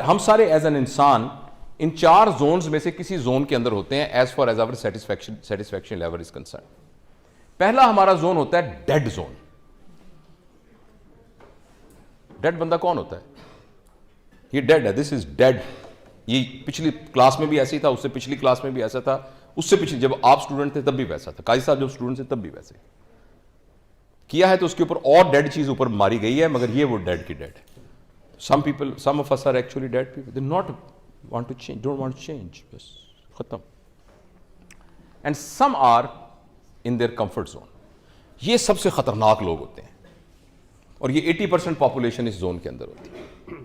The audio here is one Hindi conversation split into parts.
हम सारे एज एन इंसान इन 4 जोन्स में से किसी जोन के अंदर होते हैं as far as our satisfaction level is concern. पहला हमारा जोन होता है डेड जोन। डेड बंदा कौन होता है? ये डेड है, दिस इज डेड। ये पिछली क्लास में भी ऐसे ही था, उससे पिछली क्लास में भी ऐसा था, उससे पिछली जब आप स्टूडेंट थे तब भी वैसा था, काजी साहब जब स्टूडेंट थे तब भी वैसे किया है। तो उसके ऊपर और डेड चीज ऊपर मारी गई है, मगर ये वो डेड की dead. some of us are actually dead people. They not want to change, don't want to change. बस खत्म। And some are in their comfort zone. ये सबसे खतरनाक लोग होते हैं और ये 80% पॉपुलेशन इस जोन के अंदर होती है।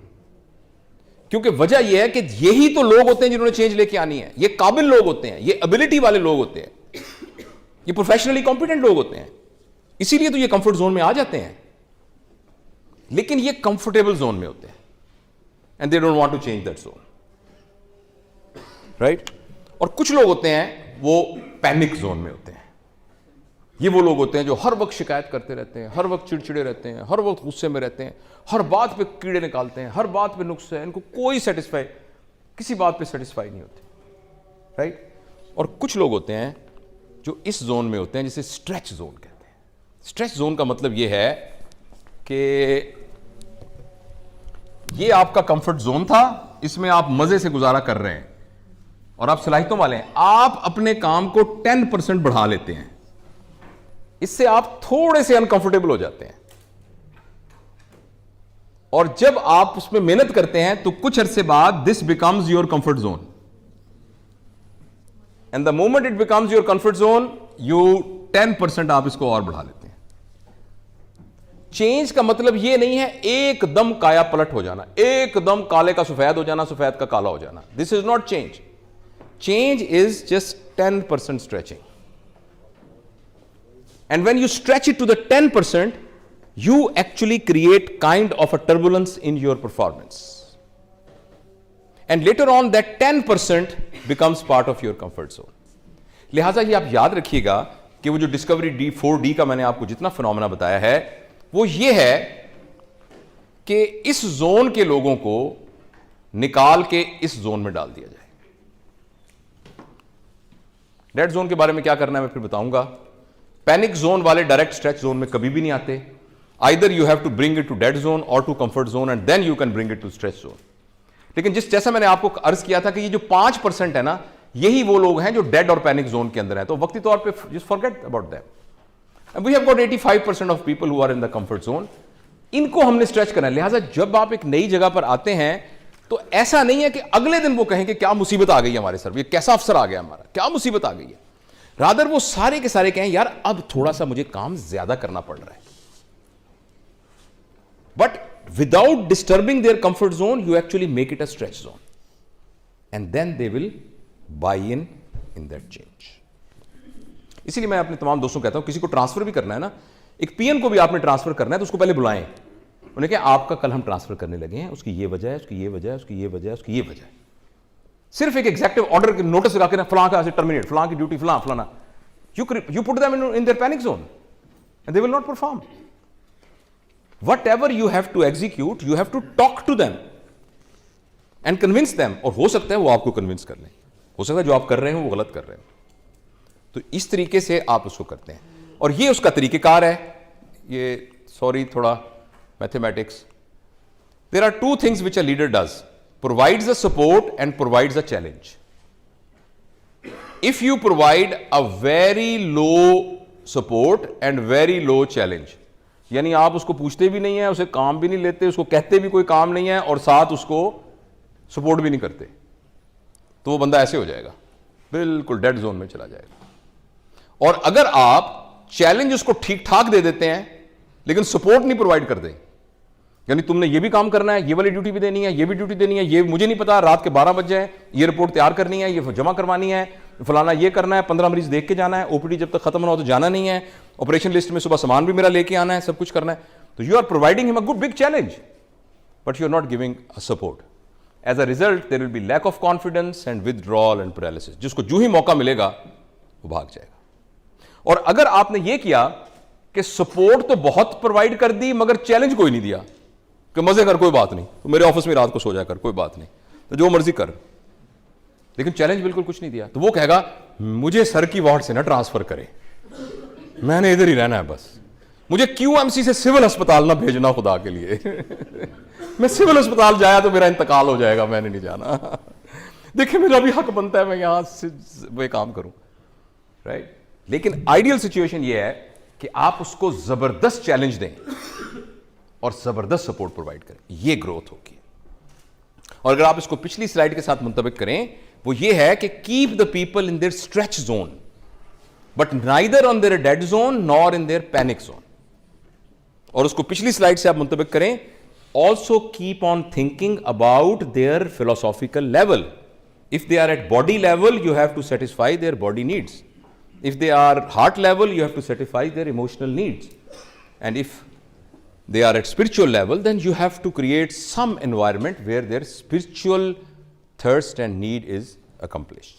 क्योंकि वजह यह है कि यही तो लोग होते हैं जिन्होंने चेंज लेके आनी है। ये काबिल लोग होते हैं, ये एबिलिटी वाले लोग होते हैं, ये प्रोफेशनली कॉम्पिटेंट लोग होते हैं, इसीलिए तो ये कंफर्ट जोन में आ जाते हैं। लेकिन ये कंफर्टेबल जोन में होते हैं and they don't want to change that zone, right. और कुछ लोग होते हैं वो पैनिक जोन में होते हैं। ये वो लोग होते हैं जो हर वक्त शिकायत करते रहते हैं, हर वक्त चिड़चिड़े रहते हैं, हर वक्त गुस्से में रहते हैं, हर बात पे कीड़े निकालते हैं, हर बात पे नुक्स है, इनको कोई किसी बात पे सेटिस्फाई नहीं होते, राइट। और कुछ लोग होते हैं जो इस जोन में होते हैं जिसे स्ट्रेच जोन कहते हैं। स्ट्रेच जोन का मतलब यह है कि ये आपका कंफर्ट जोन था, इसमें आप मजे से गुजारा कर रहे हैं और आप सलाहियतों वाले हैं, आप अपने काम को 10% बढ़ा लेते हैं, इससे आप थोड़े से अनकंफर्टेबल हो जाते हैं। और जब आप उसमें मेहनत करते हैं तो कुछ अरसे बाद this becomes your comfort zone and the moment it becomes your comfort zone you 10% आप इसको और बढ़ा लेते हैं। चेंज का मतलब यह नहीं है एकदम काया पलट हो जाना, एकदम काले का सफेद हो जाना, सफेद का काला हो जाना। This is not change. Change is just 10% stretching. And when you stretch it to the 10%, you actually create kind of a turbulence in your performance. And later on, that 10% becomes part of your comfort zone. लिहाजा ये आप याद रखिएगा कि वो जो डिस्कवरी 4D का मैंने आपको जितना फिनोमेना बताया है, वो ये है कि इस जोन के लोगों को निकाल के इस जोन में डाल दिया जाए। डेड जोन के बारे में क्या करना है मैं फिर बताऊंगा। पैनिक जोन वाले डायरेक्ट स्ट्रेच जोन में कभी भी नहीं आते। Either you have to bring it to dead zone और to comfort zone and then you can bring it to stretch zone. लेकिन जैसा मैंने आपको अर्ज किया था कि ये जो 5% है ना, यही वो लोग हैं जो डेड और पैनिक जोन के अंदर हैं। तो वक्ती तौर पे just forget about them. We have got 85% of people who are in the comfort zone. इनको हमने स्ट्रेच करना है। लिहाजा जब आप एक नई जगह पर आते हैं तो ऐसा नहीं है कि अगले दिन वो कहें कि क्या मुसीबत आ गई है हमारे सर, ये कैसा अफसर आ गया हमारा, क्या मुसीबत आ गई है। रादर वो सारे के सारे कहें यार अब थोड़ा सा मुझे काम ज्यादा करना पड़ रहा है। But without disturbing their comfort zone you actually make it a stretch zone and then they will buy in that change. इसीलिए मैं अपने तमाम दोस्तों को कहता हूं किसी को ट्रांसफर भी करना है ना, एक पीएन को भी आपने ट्रांसफर करना है तो उसको पहले बुलाएं। उन्हें कहा आपका कल हम ट्रांसफर करने लगे हैं, उसकी ये वजह है, उसकी ये वजह है, उसकी ये वजह है, उसकी ये वजह है। सिर्फ एक एग्जेक्टिव ऑर्डर के नोटिस लगा के फलां का टर्मिनेट, फलां की ड्यूटी फलां फलाना, you put them in their panic zone and they will not perform. Whatever you have to execute, you have to talk to them and convince them. और हो सकता है वो आपको कन्विंस कर लें, हो सकता है जो आप कर रहे हो वो गलत कर रहे हो। तो इस तरीके से आप उसको करते हैं और ये उसका तरीकेकार है। ये सॉरी थोड़ा mathematics. There are two things which a leader does. Provides a support and provides a challenge. If you provide a very low support and very low challenge, यानी आप उसको पूछते भी नहीं है, उसे काम भी नहीं लेते, उसको कहते भी कोई काम नहीं है और साथ उसको सपोर्ट भी नहीं करते, तो वो बंदा ऐसे हो जाएगा, बिल्कुल डेड जोन में चला जाएगा। और अगर आप चैलेंज उसको ठीक ठाक दे देते हैं लेकिन सपोर्ट नहीं प्रोवाइड करते, यानी तुमने ये भी काम करना है, ये वाली ड्यूटी भी देनी है, ये भी ड्यूटी देनी है, ये मुझे नहीं पता रात के 12 बज जाए, ये रिपोर्ट तैयार करनी है, ये जमा करवानी है, फलाना ये करना है, 15 मरीज देख के जाना है, ओपीडी जब तक खत्म ना हो तो जाना नहीं है, ऑपरेशन लिस्ट में सुबह सामान भी मेरा लेके आना है, सब कुछ करना है। तो you are providing him a good big challenge but you are not giving a support. As a result there will be lack of confidence and withdrawal and paralysis. जिसको जो ही मौका मिलेगा वो भाग जाएगा। और अगर आपने ये किया कि सपोर्ट तो बहुत प्रोवाइड कर दी मगर चैलेंज कोई नहीं दिया, कि मजे कर, कोई बात नहीं, तो मेरे ऑफिस में रात को सो जा कर, कोई बात नहीं, तो जो मर्जी कर। लेकिन चैलेंज बिल्कुल कुछ नहीं दिया। तो वो कहेगा मुझे सर की वार्ड से ना ट्रांसफर करे, मैंने इधर ही रहना है बस, मुझे क्यूएमसी से सिविल अस्पताल ना भेजना खुदा के लिए मैं सिविल अस्पताल जाया तो मेरा इंतकाल हो जाएगा, मैंने नहीं जाना देखिए मेरा भी हक बनता है मैं यहां से वो काम करूं, राइट। लेकिन आइडियल सिचुएशन ये है कि आप उसको जबरदस्त चैलेंज दें और जबरदस्त सपोर्ट प्रोवाइड करें, ये ग्रोथ होगी। और अगर आप इसको पिछली स्लाइड के साथ मुंतबिक करें, वो ये है कि keep the people in their stretch zone but neither on their dead zone nor in their panic zone. और उसको पिछली स्लाइड से आप मुंतबिक करें, also keep on thinking about their philosophical level. If they are at body level you have to satisfy their body needs, if they are heart level you have to satisfy their emotional needs, and if they are at spiritual level then you have to create some environment where their spiritual thirst and need is accomplished.